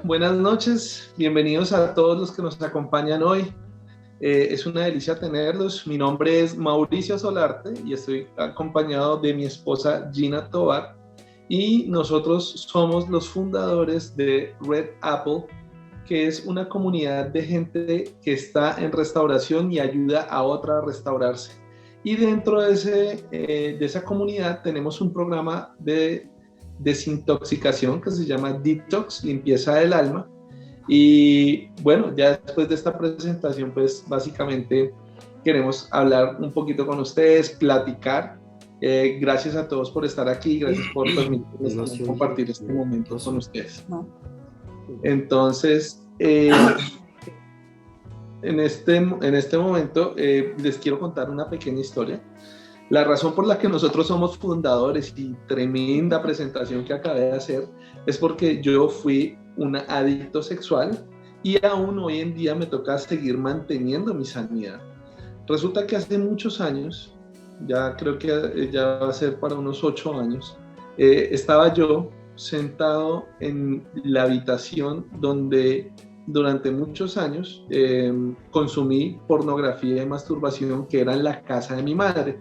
Buenas noches, bienvenidos a todos los que nos acompañan hoy. Es una delicia tenerlos. Mi nombre es Mauricio Solarte y estoy acompañado de mi esposa Gina Tovar y nosotros somos los fundadores de Red Apple, que es una comunidad de gente que está en restauración y ayuda a otra a restaurarse. Y dentro de esa comunidad tenemos un programa de desintoxicación que se llama Detox, limpieza del alma. Y bueno, ya después de esta presentación, pues básicamente queremos hablar un poquito con ustedes, platicar. Gracias a todos por estar aquí, gracias por permitirnos compartir este momento con ustedes. Entonces, en este momento les quiero contar una pequeña historia. La razón por la que nosotros somos fundadores y tremenda presentación que acabé de hacer es porque yo fui un adicto sexual y aún hoy en día me toca seguir manteniendo mi sanidad. Resulta que hace muchos años, ya creo que ya va a ser para unos 8 años, estaba yo sentado en la habitación donde durante muchos años consumí pornografía y masturbación, que era en la casa de mi madre.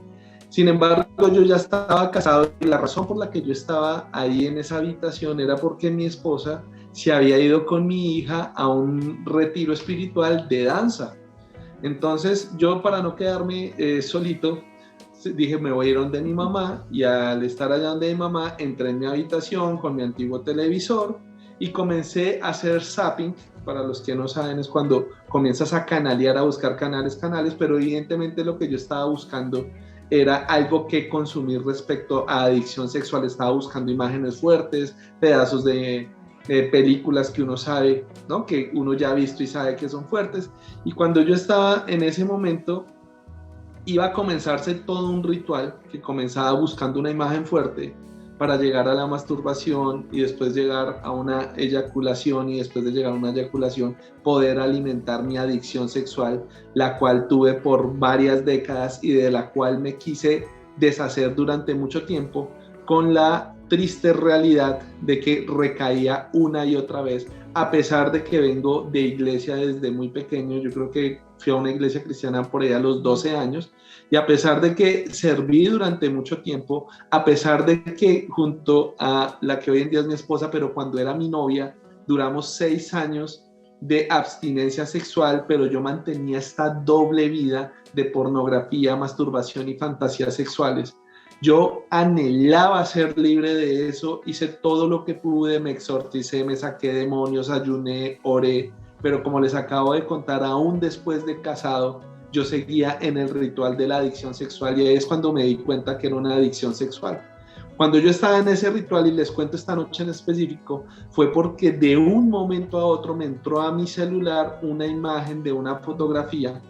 Sin embargo, yo ya estaba casado y la razón por la que yo estaba ahí en esa habitación era porque mi esposa se había ido con mi hija a un retiro espiritual de danza. Entonces yo, para no quedarme solito, dije, me voy a ir donde mi mamá, y al estar allá donde mi mamá, entré en mi habitación con mi antiguo televisor y comencé a hacer zapping. Para los que no saben, es cuando comienzas a canalear, a buscar canales, pero evidentemente lo que yo estaba buscando era algo que consumir respecto a adicción sexual. Estaba buscando imágenes fuertes, pedazos de películas que uno sabe, ¿no?, que uno ya ha visto y sabe que son fuertes. Y cuando yo estaba en ese momento, iba a comenzarse todo un ritual que comenzaba buscando una imagen fuerte para llegar a la masturbación y después llegar a una eyaculación, y después de llegar a una eyaculación poder alimentar mi adicción sexual, la cual tuve por varias décadas y de la cual me quise deshacer durante mucho tiempo, con la triste realidad de que recaía una y otra vez, a pesar de que vengo de iglesia desde muy pequeño. Yo creo que fui a una iglesia cristiana por ahí a los 12 años, y a pesar de que serví durante mucho tiempo, a pesar de que junto a la que hoy en día es mi esposa, pero cuando era mi novia, duramos 6 años de abstinencia sexual, pero yo mantenía esta doble vida de pornografía, masturbación y fantasías sexuales. Yo anhelaba ser libre de eso, hice todo lo que pude, me exorcicé, me saqué demonios, ayuné, oré, pero como les acabo de contar, aún después de casado, yo seguía en el ritual de la adicción sexual, y ahí es cuando me di cuenta que era una adicción sexual. Cuando yo estaba en ese ritual, y les cuento esta noche en específico, fue porque de un momento a otro me entró a mi celular una imagen de una fotografía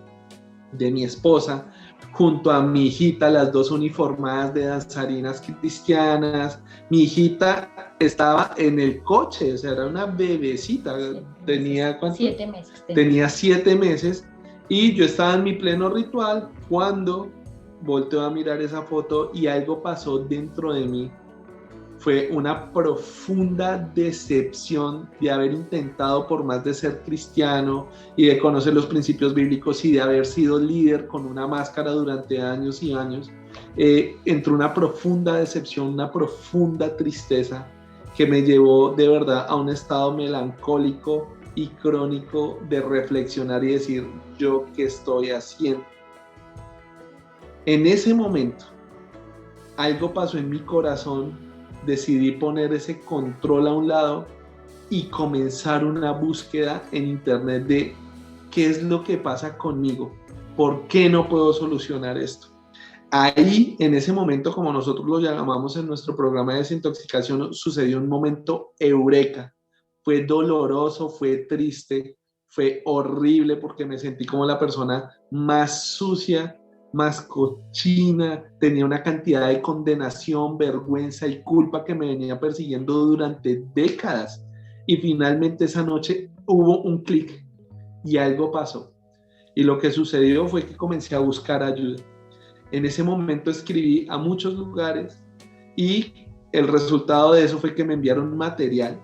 de mi esposa junto a mi hijita, las dos uniformadas de danzarinas cristianas. Mi hijita estaba en el coche, o sea, era una bebecita, tenía ¿cuánto? 7 meses. Tenía 7 meses, y yo estaba en mi pleno ritual cuando volteo a mirar esa foto y algo pasó dentro de mí. Fue una profunda decepción de haber intentado, por más de ser cristiano y de conocer los principios bíblicos y de haber sido líder con una máscara durante años y años. Entró una profunda decepción, una profunda tristeza que me llevó de verdad a un estado melancólico y crónico de reflexionar y decir, ¿yo qué estoy haciendo? En ese momento, algo pasó en mi corazón. Decidí poner ese control a un lado y comenzar una búsqueda en internet de qué es lo que pasa conmigo, por qué no puedo solucionar esto. Ahí, en ese momento, como nosotros lo llamamos en nuestro programa de desintoxicación, sucedió un momento eureka. Fue doloroso, fue triste, fue horrible, porque me sentí como la persona más sucia, más cochina. Tenía una cantidad de condenación, vergüenza y culpa que me venía persiguiendo durante décadas. Y finalmente esa noche hubo un clic y algo pasó. Y lo que sucedió fue que comencé a buscar ayuda. En ese momento escribí a muchos lugares, y el resultado de eso fue que me enviaron material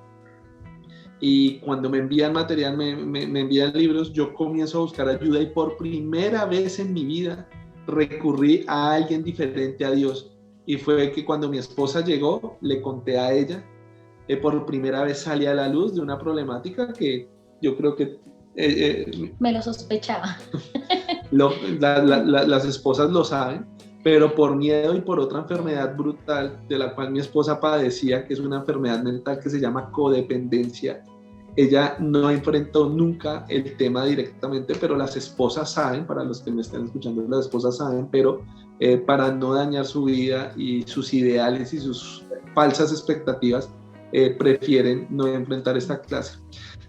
y cuando me envían material, me envían libros, yo comienzo a buscar ayuda y por primera vez en mi vida recurrí a alguien diferente a Dios. Y fue que cuando mi esposa llegó, le conté a ella, por primera vez salí a la luz de una problemática que yo creo que... Me lo sospechaba. Las esposas lo saben, pero por miedo y por otra enfermedad brutal de la cual mi esposa padecía, que es una enfermedad mental que se llama codependencia, ella no enfrentó nunca el tema directamente, pero las esposas saben, para los que me estén escuchando, las esposas saben, pero para no dañar su vida y sus ideales y sus falsas expectativas, prefieren no enfrentar esta clase.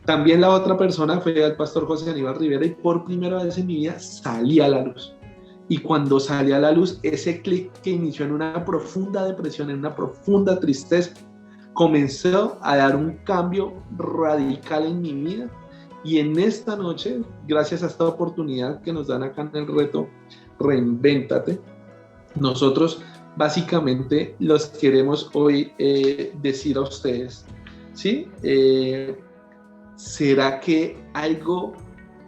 También la otra persona fue el pastor José Aníbal Rivera y por primera vez en mi vida salí a la luz. Y cuando salí a la luz, ese clic que inició en una profunda depresión, en una profunda tristeza, comenzó a dar un cambio radical en mi vida. Y en esta noche, gracias a esta oportunidad que nos dan acá en el reto Reinvéntate, nosotros básicamente los queremos hoy decir a ustedes, ¿sí? ¿Será que algo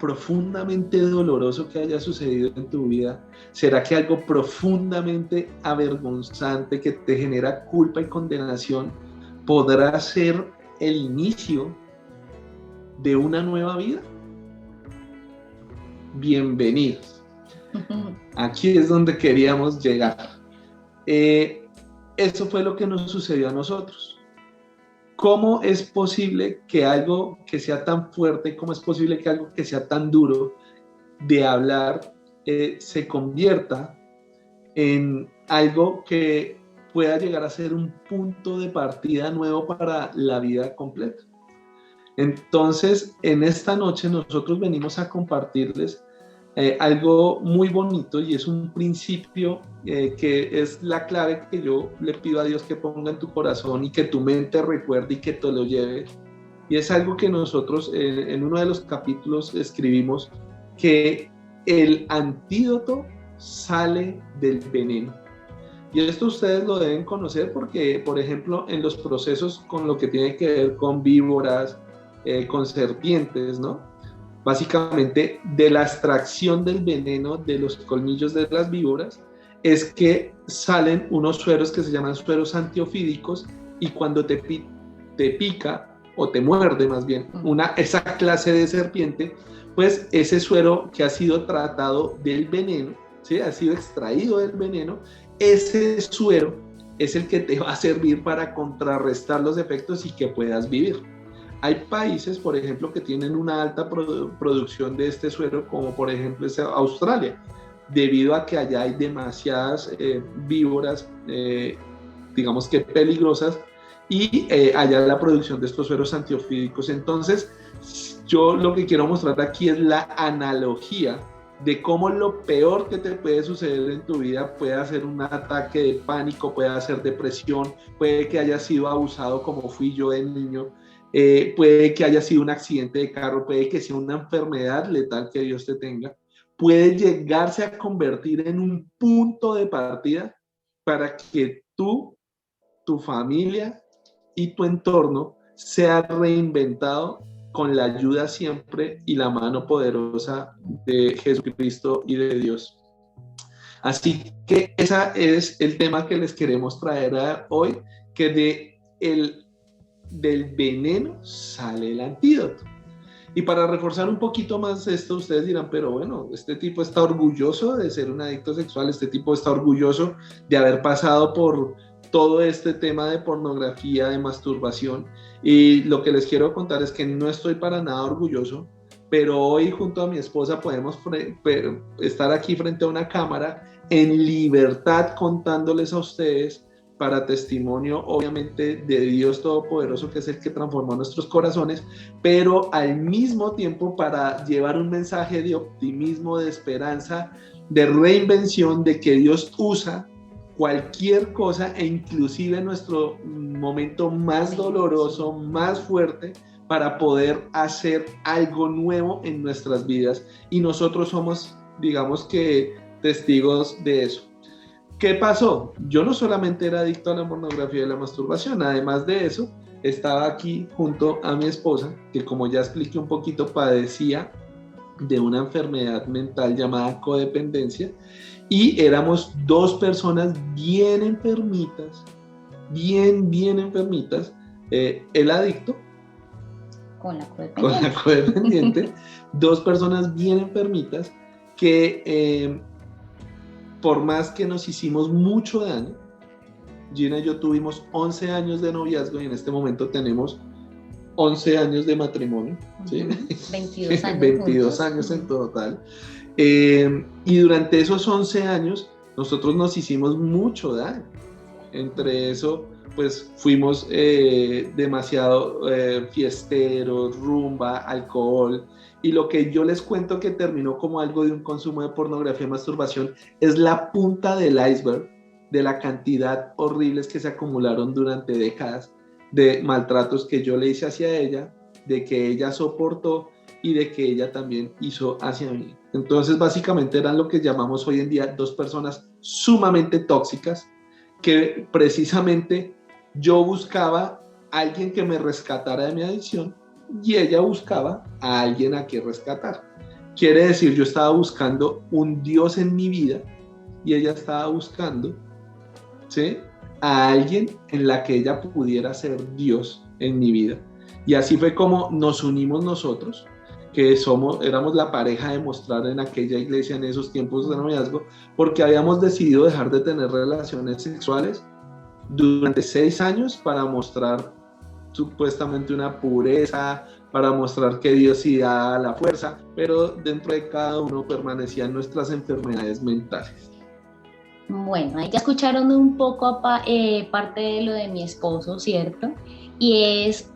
profundamente doloroso que haya sucedido en tu vida, será que algo profundamente avergonzante que te genera culpa y condenación podrá ser el inicio de una nueva vida? Bienvenidos. Aquí es donde queríamos llegar. Eso fue lo que nos sucedió a nosotros. ¿Cómo es posible que algo que sea tan fuerte, cómo es posible que algo que sea tan duro de hablar se convierta en algo que pueda llegar a ser un punto de partida nuevo para la vida completa? Entonces, en esta noche nosotros venimos a compartirles algo muy bonito y es un principio que es la clave que yo le pido a Dios que ponga en tu corazón y que tu mente recuerde y que te lo lleve. Y es algo que nosotros en uno de los capítulos escribimos, que el antídoto sale del veneno. Y esto ustedes lo deben conocer porque, por ejemplo, en los procesos con lo que tiene que ver con víboras, con serpientes, ¿no? Básicamente, de la extracción del veneno de los colmillos de las víboras es que salen unos sueros que se llaman sueros antiofídicos, y cuando te pica o te muerde más bien esa clase de serpiente, pues ese suero que ha sido tratado del veneno, ¿sí? Ha sido extraído del veneno, ese suero es el que te va a servir para contrarrestar los efectos y que puedas vivir. Hay países, por ejemplo, que tienen una alta producción de este suero, como por ejemplo es Australia, debido a que allá hay demasiadas víboras, digamos que peligrosas, y allá la producción de estos sueros antiofídicos. Entonces, yo lo que quiero mostrar aquí es la analogía de cómo lo peor que te puede suceder en tu vida puede ser un ataque de pánico, puede ser depresión, puede que hayas sido abusado como fui yo de niño, puede que haya sido un accidente de carro, puede que sea una enfermedad letal que Dios te tenga, puede llegarse a convertir en un punto de partida para que tú, tu familia y tu entorno sea reinventado con la ayuda siempre y la mano poderosa de Jesucristo y de Dios. Así que ese es el tema que les queremos traer hoy, que del veneno sale el antídoto. Y para reforzar un poquito más esto, ustedes dirán, pero bueno, este tipo está orgulloso de ser un adicto sexual, este tipo está orgulloso de haber pasado por todo este tema de pornografía, de masturbación. Y lo que les quiero contar es que no estoy para nada orgulloso, pero hoy junto a mi esposa podemos estar aquí frente a una cámara en libertad contándoles a ustedes, para testimonio obviamente de Dios Todopoderoso, que es el que transformó nuestros corazones, pero al mismo tiempo para llevar un mensaje de optimismo, de esperanza, de reinvención, de que Dios usa cualquier cosa e inclusive nuestro momento más doloroso, más fuerte, para poder hacer algo nuevo en nuestras vidas. Y nosotros somos, digamos que, testigos de eso. ¿Qué pasó? Yo no solamente era adicto a la pornografía y la masturbación, además de eso, estaba aquí junto a mi esposa, que como ya expliqué un poquito, padecía de una enfermedad mental llamada codependencia, y éramos dos personas bien enfermitas, bien enfermitas, el adicto con la con la codependiente, dos personas bien enfermitas que por más que nos hicimos mucho daño, Gina y yo tuvimos 11 años de noviazgo y en este momento tenemos 11 años de matrimonio, ¿sí? 22 años 22 años en total. Y durante esos 11 años nosotros nos hicimos mucho daño. Entre eso, pues fuimos demasiado fiesteros, rumba, alcohol. Y lo que yo les cuento que terminó como algo de un consumo de pornografía y masturbación es la punta del iceberg de la cantidad horribles que se acumularon durante décadas de maltratos que yo le hice hacia ella, de que ella soportó y de que ella también hizo hacia mí. Entonces, básicamente eran lo que llamamos hoy en día dos personas sumamente tóxicas, que precisamente yo buscaba a alguien que me rescatara de mi adicción y ella buscaba a alguien a quien rescatar. Quiere decir, yo estaba buscando un Dios en mi vida y ella estaba buscando, ¿sí?, a alguien en la que ella pudiera ser Dios en mi vida. Y así fue como nos unimos nosotros, que éramos la pareja de mostrar en aquella iglesia en esos tiempos de noviazgo, porque habíamos decidido dejar de tener relaciones sexuales durante 6 años para mostrar supuestamente una pureza, para mostrar que Dios sí da la fuerza, pero dentro de cada uno permanecían nuestras enfermedades mentales. Bueno, ahí ya escucharon un poco parte de lo de mi esposo, ¿cierto? Y es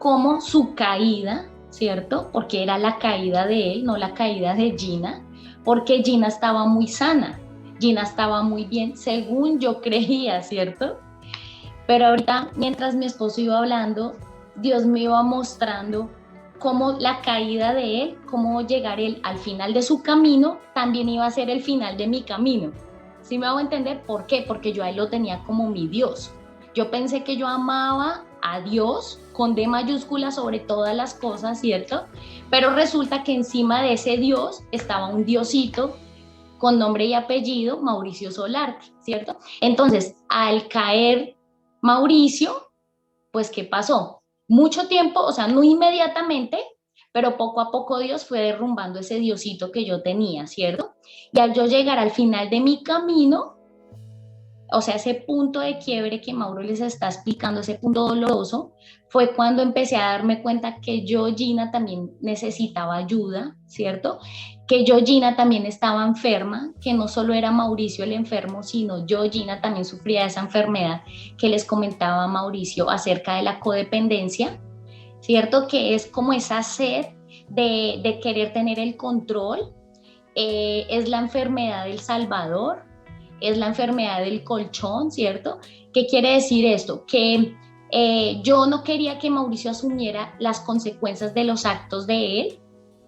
como su caída, ¿cierto? Porque era la caída de él, no la caída de Gina, porque Gina estaba muy sana, Gina estaba muy bien, según yo creía, ¿cierto? Pero ahorita, mientras mi esposo iba hablando, Dios me iba mostrando cómo la caída de él, cómo llegar él al final de su camino, también iba a ser el final de mi camino. ¿Sí me hago entender? ¿Por qué? Porque yo a él lo tenía como mi Dios. Yo pensé que yo amaba a Dios con D mayúscula sobre todas las cosas, ¿cierto? Pero resulta que encima de ese Dios estaba un diosito con nombre y apellido, Mauricio Solarte, ¿cierto? Entonces, al caer Mauricio, pues, ¿qué pasó? Mucho tiempo, o sea, no inmediatamente, pero poco a poco Dios fue derrumbando ese diosito que yo tenía, ¿cierto? Y al yo llegar al final de mi camino, o sea, ese punto de quiebre que Mauro les está explicando, ese punto doloroso, fue cuando empecé a darme cuenta que yo, Gina, también necesitaba ayuda, ¿cierto? Que yo, Gina, también estaba enferma, que no solo era Mauricio el enfermo, sino yo, Gina, también sufría de esa enfermedad que les comentaba Mauricio acerca de la codependencia, ¿cierto? Que es como esa sed de querer tener el control, es la enfermedad del Salvador, es la enfermedad del colchón, ¿cierto? ¿Qué quiere decir esto? Que yo no quería que Mauricio asumiera las consecuencias de los actos de él,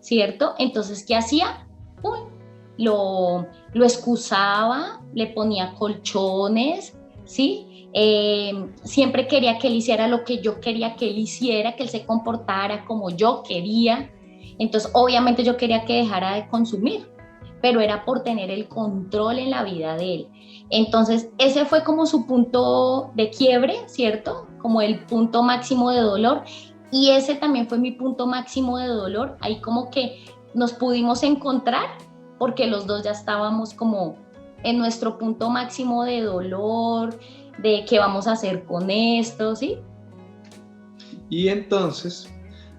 ¿cierto? Entonces, ¿qué hacía? Uy, lo excusaba, le ponía colchones, ¿sí? Siempre quería que él hiciera lo que yo quería que él hiciera, que él se comportara como yo quería. Entonces, obviamente yo quería que dejara de consumir, pero era por tener el control en la vida de él. Entonces, ese fue como su punto de quiebre, ¿cierto? Como el punto máximo de dolor. Y ese también fue mi punto máximo de dolor. Ahí como que nos pudimos encontrar porque los dos ya estábamos como en nuestro punto máximo de dolor, de qué vamos a hacer con esto, ¿sí? Y entonces,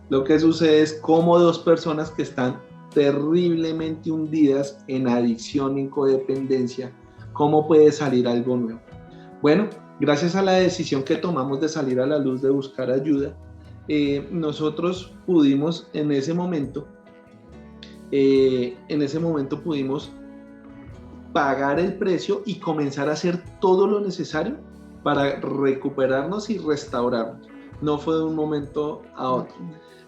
lo que sucede es como dos personas que están terriblemente hundidas en adicción, en codependencia, ¿cómo puede salir algo nuevo? Bueno, gracias a la decisión que tomamos de salir a la luz, de buscar ayuda, nosotros pudimos en ese momento pudimos pagar el precio y comenzar a hacer todo lo necesario para recuperarnos y restaurarnos. No fue de un momento a otro.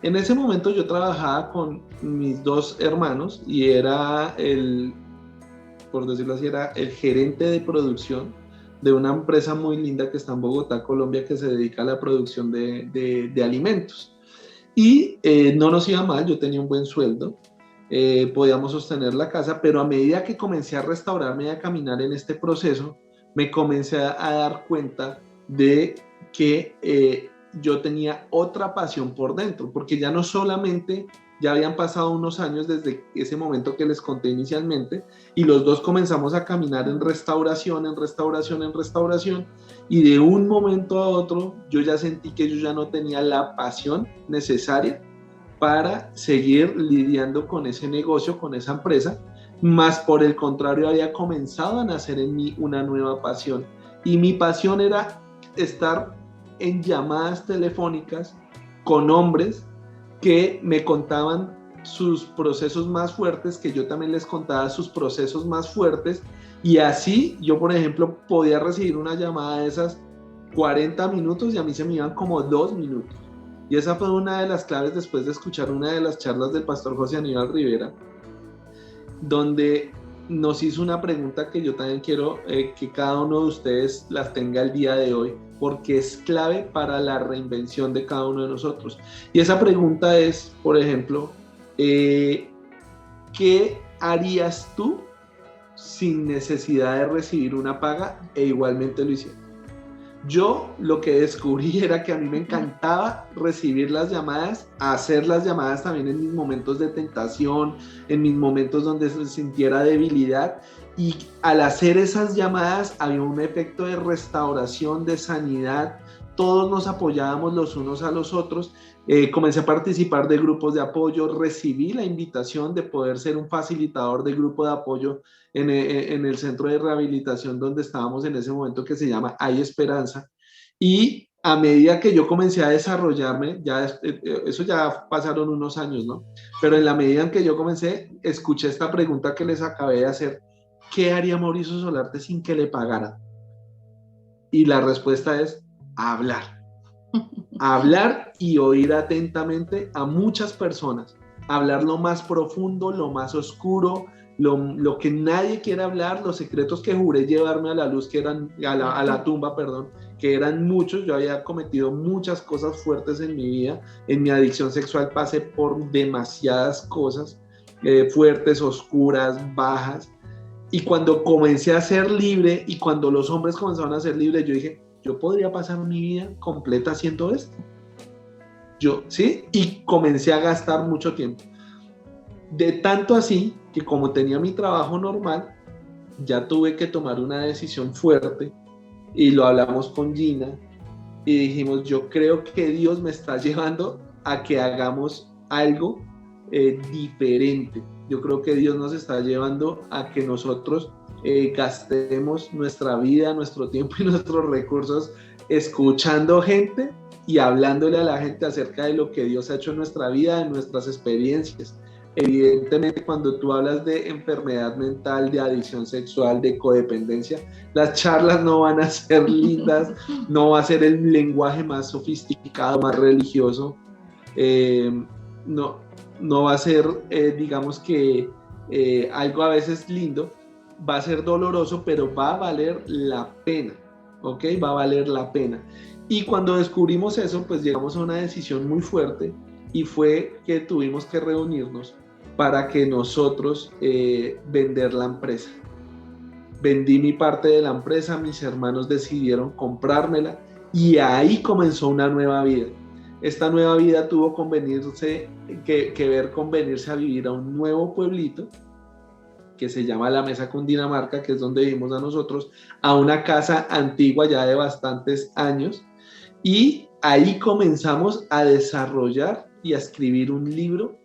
En ese momento yo trabajaba con mis dos hermanos y era por decirlo así, era el gerente de producción de una empresa muy linda que está en Bogotá, Colombia, que se dedica a la producción de alimentos. Y no nos iba mal, yo tenía un buen sueldo, podíamos sostener la casa, pero a medida que comencé a restaurarme y a caminar en este proceso, me comencé a dar cuenta de que yo tenía otra pasión por dentro, porque ya no solamente, ya habían pasado unos años desde ese momento que les conté inicialmente, y los dos comenzamos a caminar en restauración, en restauración, en restauración, y de un momento a otro yo ya sentí que yo ya no tenía la pasión necesaria para seguir lidiando con ese negocio, con esa empresa, más por el contrario había comenzado a nacer en mí una nueva pasión. Y mi pasión era estar en llamadas telefónicas con hombres que me contaban sus procesos más fuertes, que yo también les contaba sus procesos más fuertes, y así yo, por ejemplo, podía recibir una llamada de esas 40 minutos y a mí se me iban como 2 minutos. Y esa fue una de las claves después de escuchar una de las charlas del pastor José Aníbal Rivera, donde nos hizo una pregunta que yo también quiero que cada uno de ustedes las tenga el día de hoy, porque es clave para la reinvención de cada uno de nosotros. Y esa pregunta es, por ejemplo, ¿qué harías tú sin necesidad de recibir una paga e igualmente lo hicieras? Yo lo que descubrí era que a mí me encantaba recibir las llamadas, hacer las llamadas también en mis momentos de tentación, en mis momentos donde se sintiera debilidad, y al hacer esas llamadas había un efecto de restauración, de sanidad, todos nos apoyábamos los unos a los otros. Comencé a participar de grupos de apoyo, recibí la invitación de poder ser un facilitador de grupo de apoyo en el centro de rehabilitación donde estábamos en ese momento, que se llama Hay Esperanza. Y a medida que yo comencé a desarrollarme, eso ya pasaron unos años, ¿no? Pero en la medida en que yo comencé, escuché esta pregunta que les acabé de hacer: ¿qué haría Mauricio Solarte sin que le pagaran? Y la respuesta es hablar. Hablar y oír atentamente a muchas personas, hablar lo más profundo, lo más oscuro, lo que nadie quiere hablar, los secretos que juré llevarme a la luz, que eran a la tumba, perdón, que eran muchos. Yo había cometido muchas cosas fuertes en mi vida, en mi adicción sexual pasé por demasiadas cosas fuertes, oscuras, bajas, y cuando comencé a ser libre y cuando los hombres comenzaron a ser libres, yo dije, yo podría pasar mi vida completa haciendo esto. ¿Sí? Y comencé a gastar mucho tiempo. De tanto así que como tenía mi trabajo normal, ya tuve que tomar una decisión fuerte y lo hablamos con Gina y dijimos, yo creo que Dios me está llevando a que hagamos algo diferente. Yo creo que Dios nos está llevando a que nosotros gastemos nuestra vida, nuestro tiempo y nuestros recursos escuchando gente y hablándole a la gente acerca de lo que Dios ha hecho en nuestra vida, de nuestras experiencias. Evidentemente, cuando tú hablas de enfermedad mental, de adicción sexual, de codependencia, las charlas no van a ser lindas, no va a ser el lenguaje más sofisticado, más religioso, no va a ser, digamos que, algo a veces lindo, va a ser doloroso, pero va a valer la pena, ¿ok? Va a valer la pena. Y cuando descubrimos eso, pues llegamos a una decisión muy fuerte y fue que tuvimos que reunirnos para que nosotros vender la empresa. Vendí mi parte de la empresa, mis hermanos decidieron comprármela y ahí comenzó una nueva vida. Esta nueva vida tuvo que ver con venirse a vivir a un nuevo pueblito que se llama La Mesa, Cundinamarca, que es donde vivimos a nosotros, a una casa antigua ya de bastantes años, y ahí comenzamos a desarrollar y a escribir un libro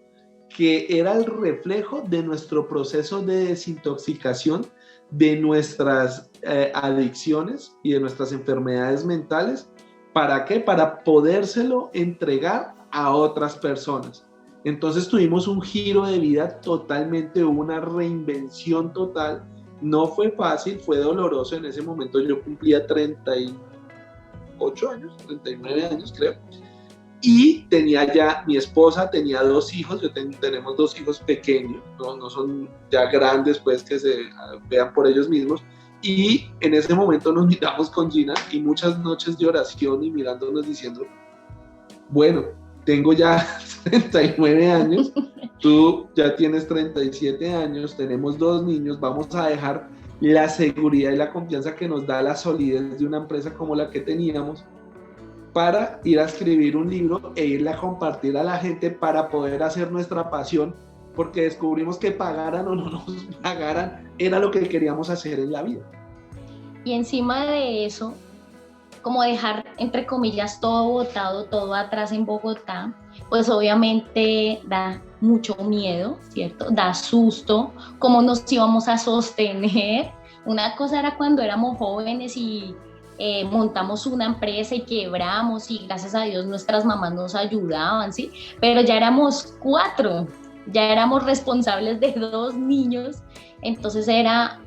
que era el reflejo de nuestro proceso de desintoxicación, de nuestras adicciones y de nuestras enfermedades mentales. ¿Para qué? Para podérselo entregar a otras personas. Entonces tuvimos un giro de vida totalmente, una reinvención total. No fue fácil, fue doloroso. En ese momento yo cumplía 38 años, 39 años creo. Y tenía ya mi esposa, tenía 2 hijos, tenemos 2 hijos pequeños, no son ya grandes, pues que se vean por ellos mismos. Y en ese momento nos miramos con Gina y muchas noches de oración y mirándonos diciendo, bueno, tengo ya 39 años, tú ya tienes 37 años, tenemos 2 niños, vamos a dejar la seguridad y la confianza que nos da la solidez de una empresa como la que teníamos para ir a escribir un libro e irle a compartir a la gente para poder hacer nuestra pasión, porque descubrimos que pagaran o no nos pagaran, era lo que queríamos hacer en la vida. Y encima de eso, como dejar, entre comillas, todo botado, todo atrás en Bogotá, pues obviamente da mucho miedo, ¿cierto? Da susto, cómo nos íbamos a sostener. Una cosa era cuando éramos jóvenes y montamos una empresa y quebramos y gracias a Dios nuestras mamás nos ayudaban, ¿sí? Pero ya éramos 4, ya éramos responsables de 2 niños, entonces era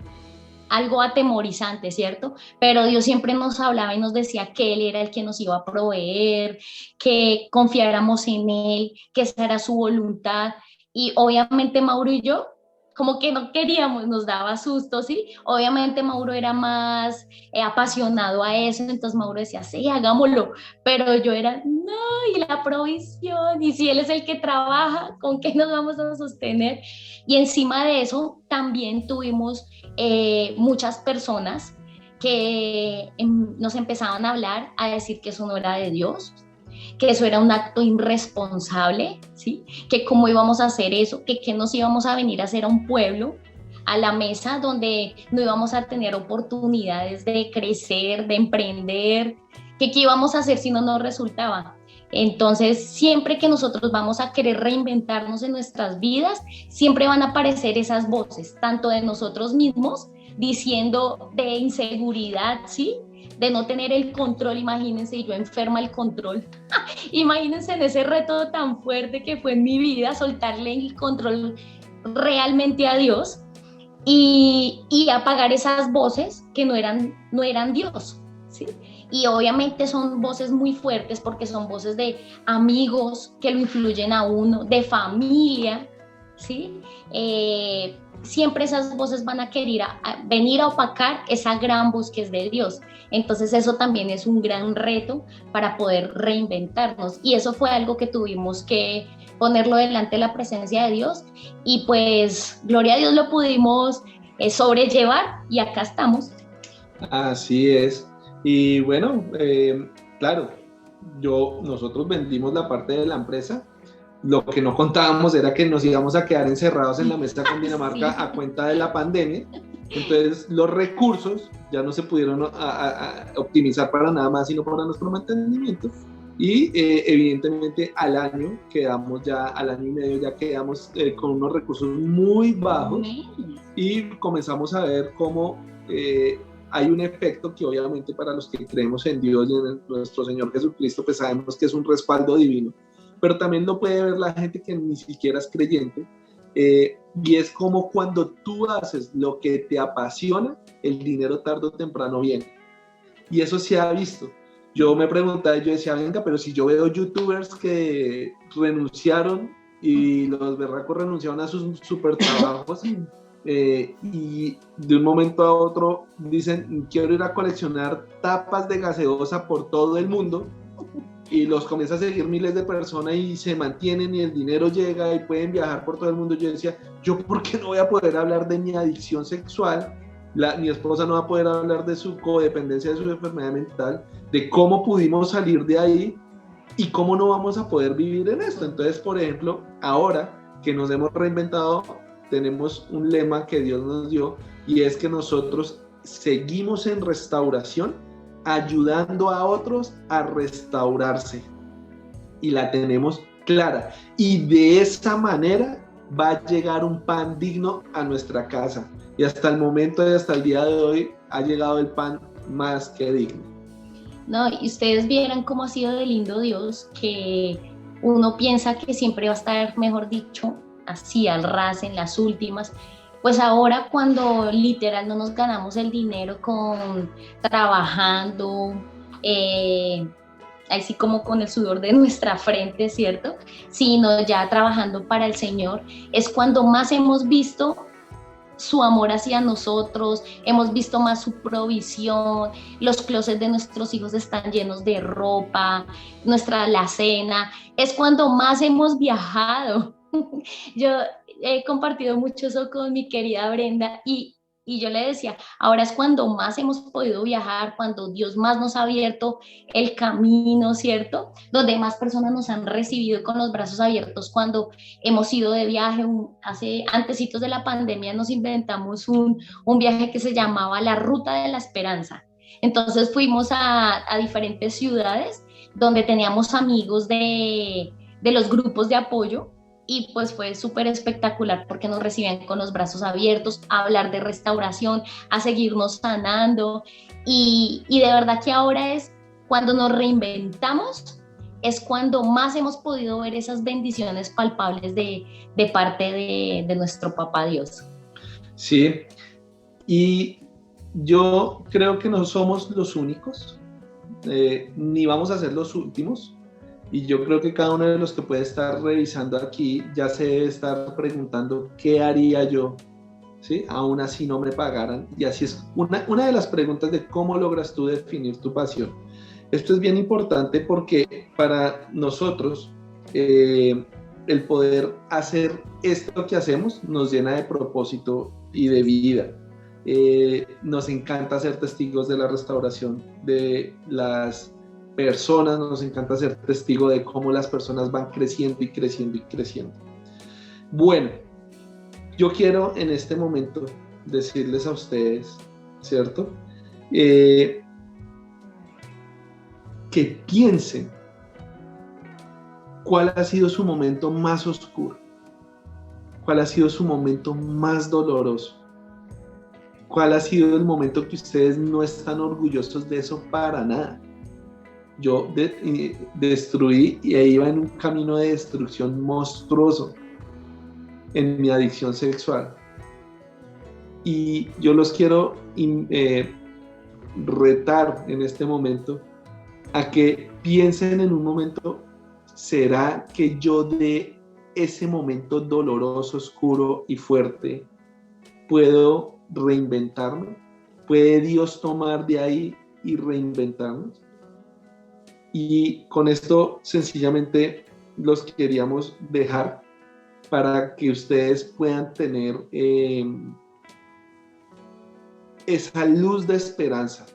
algo atemorizante, ¿cierto? Pero Dios siempre nos hablaba y nos decía que Él era el que nos iba a proveer, que confiáramos en Él, que esa era su voluntad. Y obviamente Mauro y yo, como que no queríamos, nos daba susto, ¿sí? Obviamente Mauro era más apasionado a eso, entonces Mauro decía, sí, hagámoslo, pero yo era, no, y la provisión, y si Él es el que trabaja, ¿con qué nos vamos a sostener? Y encima de eso, también tuvimos muchas personas que nos empezaban a hablar, a decir que eso no era de Dios, que eso era un acto irresponsable, ¿sí? Que cómo íbamos a hacer eso, que qué nos íbamos a venir a hacer a un pueblo, a la mesa donde no íbamos a tener oportunidades de crecer, de emprender, que qué íbamos a hacer si no nos resultaba. Entonces, siempre que nosotros vamos a querer reinventarnos en nuestras vidas, siempre van a aparecer esas voces, tanto de nosotros mismos, diciendo de inseguridad, ¿sí? De no tener el control, imagínense, yo enferma el control. Imagínense en ese reto tan fuerte que fue en mi vida, soltarle el control realmente a Dios y apagar esas voces que no eran Dios, ¿sí? Y obviamente son voces muy fuertes porque son voces de amigos que lo influyen a uno, de familia, ¿sí? Siempre esas voces van a querer venir a opacar esa gran voz que es de Dios. Entonces eso también es un gran reto para poder reinventarnos. Y eso fue algo que tuvimos que ponerlo delante de la presencia de Dios. Y pues, gloria a Dios, lo pudimos sobrellevar y acá estamos. Así es. Y bueno, claro, nosotros vendimos la parte de la empresa. Lo que no contábamos era que nos íbamos a quedar encerrados en la mesa con Dinamarca sí. A cuenta de la pandemia. Entonces los recursos ya no se pudieron optimizar para nada más, sino para nuestro mantenimiento. Y evidentemente al año y medio ya quedamos con unos recursos muy bajos y comenzamos a ver cómo hay un efecto que obviamente para los que creemos en Dios y en nuestro Señor Jesucristo, pues sabemos que es un respaldo divino, pero también lo puede ver la gente que ni siquiera es creyente, y es como cuando tú haces lo que te apasiona, el dinero tarde o temprano viene, y eso se ha visto. Yo me preguntaba, yo decía, venga, pero si yo veo youtubers que renunciaron y los berracos renunciaron a sus super trabajos y de un momento a otro dicen, quiero ir a coleccionar tapas de gaseosa por todo el mundo, y los comienza a seguir miles de personas y se mantienen y el dinero llega y pueden viajar por todo el mundo. Yo decía, ¿yo por qué no voy a poder hablar de mi adicción sexual? Mi esposa no va a poder hablar de su codependencia, de su enfermedad mental, de cómo pudimos salir de ahí y cómo no vamos a poder vivir en esto. Entonces, por ejemplo, ahora que nos hemos reinventado, tenemos un lema que Dios nos dio, y es que nosotros seguimos en restauración, ayudando a otros a restaurarse, y la tenemos clara, y de esa manera va a llegar un pan digno a nuestra casa, y hasta el momento y hasta el día de hoy ha llegado el pan más que digno. No, y ustedes vieran cómo ha sido de lindo Dios, que uno piensa que siempre va a estar, mejor dicho, así al ras en las últimas. Pues ahora cuando literal no nos ganamos el dinero trabajando, así como con el sudor de nuestra frente, ¿cierto? Sino ya trabajando para el Señor, es cuando más hemos visto su amor hacia nosotros, hemos visto más su provisión, los closets de nuestros hijos están llenos de ropa, nuestra alacena, es cuando más hemos viajado. Yo he compartido mucho eso con mi querida Brenda y yo le decía, ahora es cuando más hemos podido viajar, cuando Dios más nos ha abierto el camino, ¿cierto? Donde más personas nos han recibido con los brazos abiertos cuando hemos ido de viaje. Hace antecitos de la pandemia nos inventamos un viaje que se llamaba la Ruta de la Esperanza. Entonces fuimos a diferentes ciudades donde teníamos amigos de los grupos de apoyo y pues fue súper espectacular porque nos recibían con los brazos abiertos, a hablar de restauración, a seguirnos sanando y de verdad que ahora es cuando nos reinventamos, es cuando más hemos podido ver esas bendiciones palpables de parte de nuestro papá Dios. Sí, y yo creo que no somos los únicos, ni vamos a ser los últimos. Y yo creo que cada uno de los que puede estar revisando aquí ya se debe estar preguntando qué haría yo, ¿sí? Aún así no me pagaran. Y así es una de las preguntas de cómo logras tú definir tu pasión. Esto es bien importante porque para nosotros el poder hacer esto que hacemos nos llena de propósito y de vida. Nos encanta ser testigos de la restauración de las personas, nos encanta ser testigo de cómo las personas van creciendo y creciendo y creciendo. Bueno, yo quiero en este momento decirles a ustedes, ¿cierto? Que piensen cuál ha sido su momento más oscuro, cuál ha sido su momento más doloroso, cuál ha sido el momento que ustedes no están orgullosos de eso para nada. Yo destruí y iba en un camino de destrucción monstruoso en mi adicción sexual. Y yo los quiero retar en este momento a que piensen en un momento, ¿será que yo de ese momento doloroso, oscuro y fuerte puedo reinventarme? ¿Puede Dios tomar de ahí y reinventarnos? Y con esto sencillamente los queríamos dejar para que ustedes puedan tener esa luz de esperanza,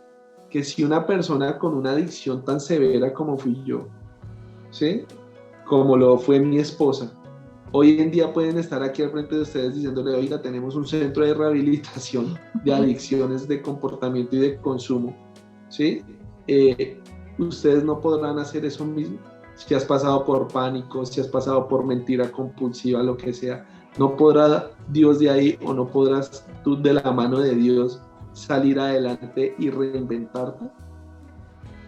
que si una persona con una adicción tan severa como fui yo, ¿sí? Como lo fue mi esposa, hoy en día pueden estar aquí al frente de ustedes diciéndole, oiga, tenemos un centro de rehabilitación de adicciones de comportamiento y de consumo, ¿sí? Ustedes no podrán hacer eso mismo. Si has pasado por pánico, si has pasado por mentira compulsiva, lo que sea, no podrá Dios de ahí o no podrás tú de la mano de Dios salir adelante y reinventarte.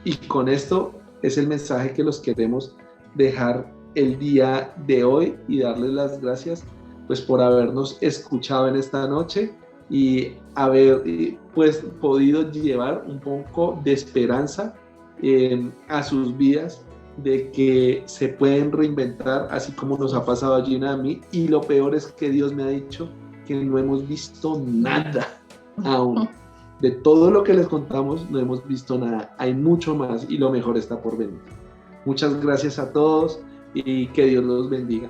Y con esto es el mensaje que los queremos dejar el día de hoy y darles las gracias pues por habernos escuchado en esta noche y haber pues podido llevar un poco de esperanza a sus vidas, de que se pueden reinventar así como nos ha pasado a Gina, a mí, y lo peor es que Dios me ha dicho que no hemos visto nada aún. De todo lo que les contamos no hemos visto nada, hay mucho más y lo mejor está por venir. Muchas gracias a todos y que Dios los bendiga.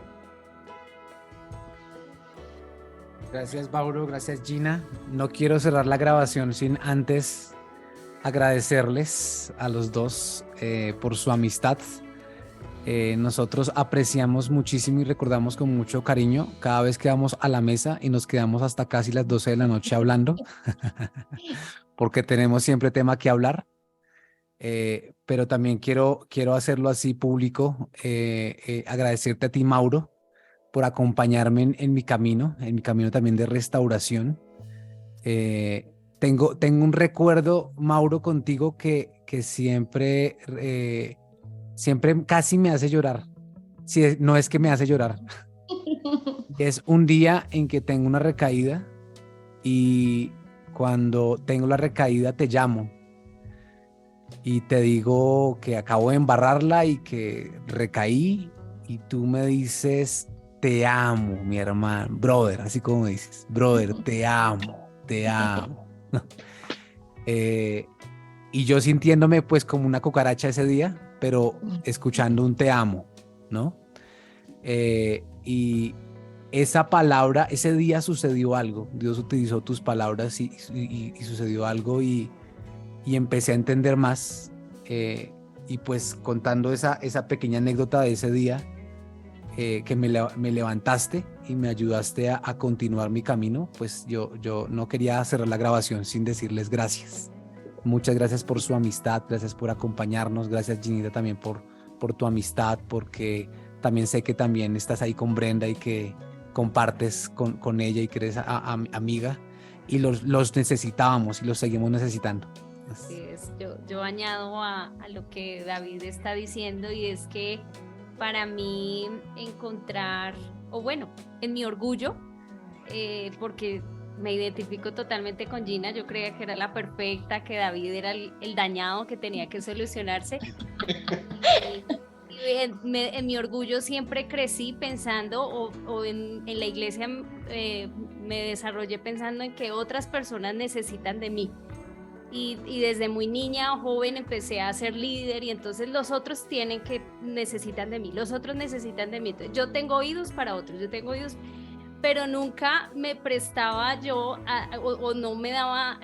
Gracias, Mauro, gracias, Gina. No quiero cerrar la grabación sin antes agradecerles a los dos por su amistad. Nosotros apreciamos muchísimo y recordamos con mucho cariño cada vez que vamos a la mesa y nos quedamos hasta casi las 12 de la noche hablando, porque tenemos siempre tema que hablar. Pero también quiero hacerlo así público, agradecerte a ti, Mauro, por acompañarme en mi camino también de restauración. Tengo un recuerdo, Mauro, contigo que siempre casi me hace llorar. Si no es que me hace llorar. Es un día en que tengo una recaída y cuando tengo la recaída te llamo y te digo que acabo de embarrarla y que recaí y tú me dices, te amo, mi hermano, brother, así como dices, brother, te amo, te amo. Y yo sintiéndome pues como una cucaracha ese día, pero escuchando un te amo, ¿no? Y esa palabra, ese día sucedió algo, Dios utilizó tus palabras y sucedió algo y empecé a entender más, y pues contando esa pequeña anécdota de ese día, que me levantaste y me ayudaste a continuar mi camino, pues yo no quería cerrar la grabación sin decirles gracias. Muchas gracias por su amistad, gracias por acompañarnos, gracias Ginita también por tu amistad, porque también sé que también estás ahí con Brenda y que compartes con ella y que eres amiga, y los necesitábamos y los seguimos necesitando. Así es. Yo añado a lo que David está diciendo, y es que para mí encontrar, o bueno, en mi orgullo, porque me identifico totalmente con Gina, yo creía que era la perfecta, que David era el dañado que tenía que solucionarse. En mi orgullo siempre crecí pensando, o en la iglesia me desarrollé pensando en que otras personas necesitan de mí. Y desde muy niña o joven empecé a ser líder, y entonces los otros necesitan de mí, los otros necesitan de mí. Entonces, yo tengo oídos para otros, pero nunca me prestaba yo o no me daba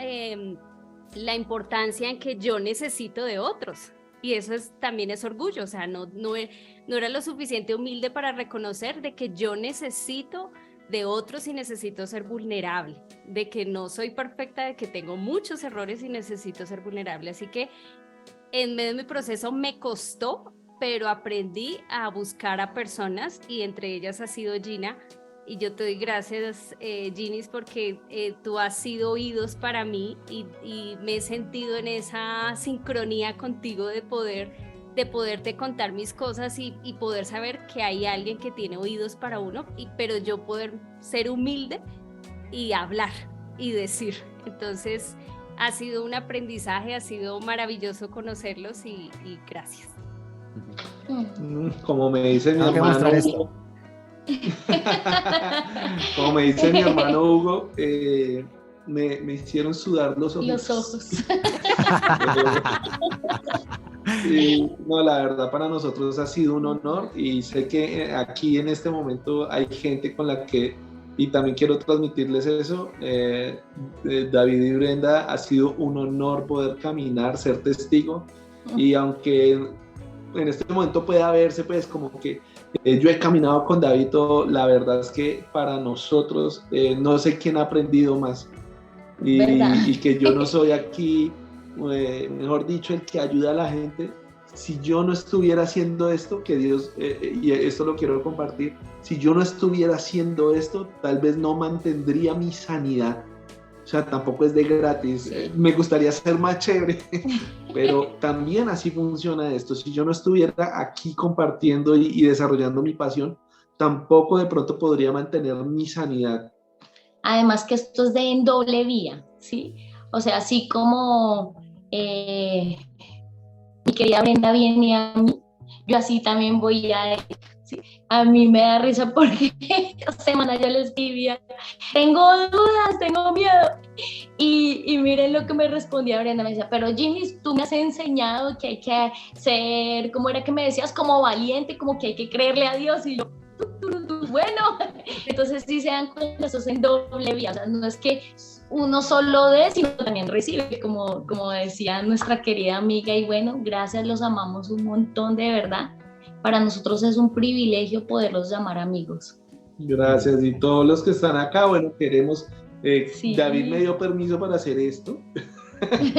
la importancia en que yo necesito de otros. Y eso también es orgullo, o sea, no era lo suficiente humilde para reconocer de que yo necesito de otros y necesito ser vulnerable, de que no soy perfecta, de que tengo muchos errores y necesito ser vulnerable. Así que en medio de mi proceso me costó, pero aprendí a buscar a personas, y entre ellas ha sido Gina. Y yo te doy gracias, Ginis, porque tú has sido oídos para mí, y me he sentido en esa sincronía contigo de poderte contar mis cosas y poder saber que hay alguien que tiene oídos para uno, pero yo poder ser humilde y hablar y decir. Entonces ha sido un aprendizaje, ha sido maravilloso conocerlos, y gracias. Como me dice mi hermano Hugo, como me dice mi hermano Hugo, me hicieron sudar los ojos. No, la verdad para nosotros ha sido un honor, y sé que aquí en este momento hay gente con la que, y también quiero transmitirles eso, David y Brenda, ha sido un honor poder caminar, ser testigo, y aunque en este momento pueda verse pues como que yo he caminado con David todo, la verdad es que para nosotros no sé quién ha aprendido más, y que yo no soy aquí, mejor dicho, el que ayuda a la gente. Si yo no estuviera haciendo esto, que Dios, y esto lo quiero compartir, si yo no estuviera haciendo esto, tal vez no mantendría mi sanidad. O sea, tampoco es de gratis. Me gustaría ser más chévere, pero también así funciona esto. Si yo no estuviera aquí compartiendo y desarrollando mi pasión, tampoco de pronto podría mantener mi sanidad. Además que esto es en doble vía, ¿sí? O sea, así como mi querida Brenda viene a mí, yo así también voy a él, ¿sí? A mí me da risa porque esta semana yo le escribía, tengo dudas, tengo miedo, y miren lo que me respondía Brenda, me decía, pero Jimmy, tú me has enseñado que hay que ser, ¿cómo era que me decías? Como valiente, como que hay que creerle a Dios, y yo, bueno, entonces sí se dan cuenta, eso es en doble vía, o sea, no es que uno solo dé, sino también recibe, como decía nuestra querida amiga, y bueno, gracias, los amamos un montón, de verdad, para nosotros es un privilegio poderlos llamar amigos. Gracias, y todos los que están acá, bueno, queremos, sí. David me dio permiso para hacer esto. Sí.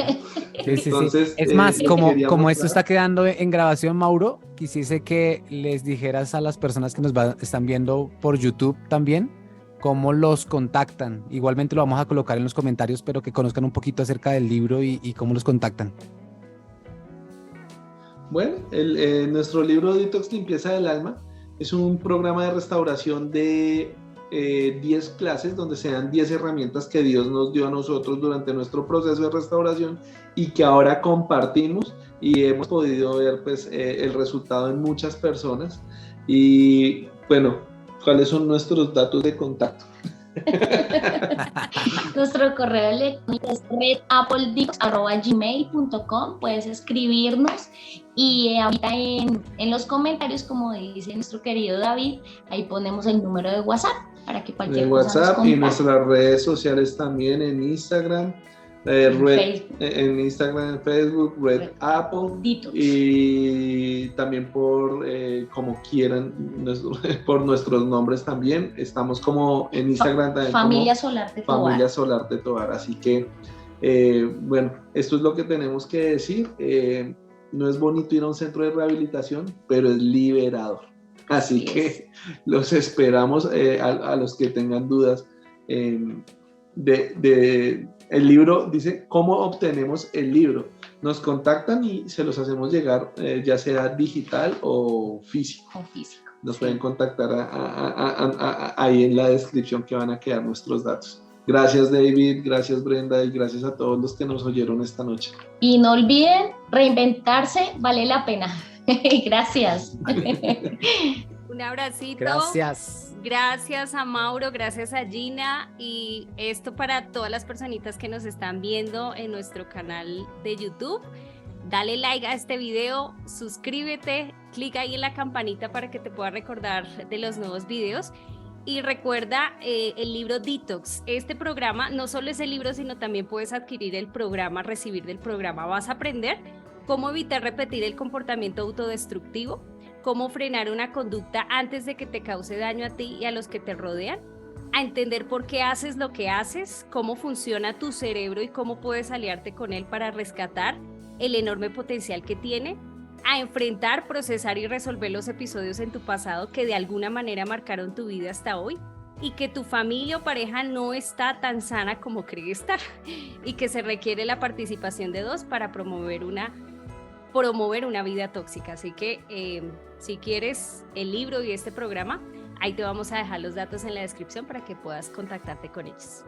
Entonces, es más, como esto está quedando en grabación, Mauro, quisiese que les dijeras a las personas que nos están viendo por YouTube también cómo los contactan. Igualmente lo vamos a colocar en los comentarios, pero que conozcan un poquito acerca del libro y cómo los contactan. Bueno, nuestro libro Detox Limpieza del Alma es un programa de restauración de 10 clases donde se dan 10 herramientas que Dios nos dio a nosotros durante nuestro proceso de restauración y que ahora compartimos, y hemos podido ver pues el resultado en muchas personas. Y bueno, ¿Cuáles son nuestros datos de contacto? Nuestro correo electrónico es redappledetox@gmail.com. Puedes escribirnos y ahorita en los comentarios, como dice nuestro querido David, ahí ponemos el número de WhatsApp para que cualquier En cosa nos WhatsApp y contacte. nuestras redes sociales también, en Instagram, en Instagram, en Facebook, Red Apple, Detox. y también por, como quieran, por nuestros nombres también. Estamos como en Instagram también Familia como Solarte Tobar. Familia Solarte Tobar. Así que, bueno, esto es lo que tenemos que decir. No es bonito ir a un centro de rehabilitación, pero es liberador. Así que los esperamos a los que tengan dudas. El libro dice cómo obtenemos el libro. Nos contactan y se los hacemos llegar, ya sea digital o físico. Nos pueden contactar ahí en la descripción que van a quedar nuestros datos. Gracias, David, gracias, Brenda, y gracias a todos los que nos oyeron esta noche. Y no olviden, reinventarse vale la pena. Gracias. Un abracito. Gracias. Gracias a Mauro, gracias a Gina, y esto para todas las personitas que nos están viendo en nuestro canal de YouTube. Dale like a este video, suscríbete, clica ahí en la campanita para que te pueda recordar de los nuevos videos. Y recuerda el libro Detox. Este programa no solo es el libro, sino también puedes adquirir el programa, recibir del programa. Vas a aprender cómo evitar repetir el comportamiento autodestructivo, cómo frenar una conducta antes de que te cause daño a ti y a los que te rodean, a entender por qué haces lo que haces, cómo funciona tu cerebro y cómo puedes aliarte con él para rescatar el enorme potencial que tiene, a enfrentar, procesar y resolver los episodios en tu pasado que de alguna manera marcaron tu vida hasta hoy, y que tu familia o pareja no está tan sana como cree estar, y que se requiere la participación de dos para promover una vida tóxica. Así que si quieres el libro y este programa, ahí te vamos a dejar los datos en la descripción para que puedas contactarte con ellos.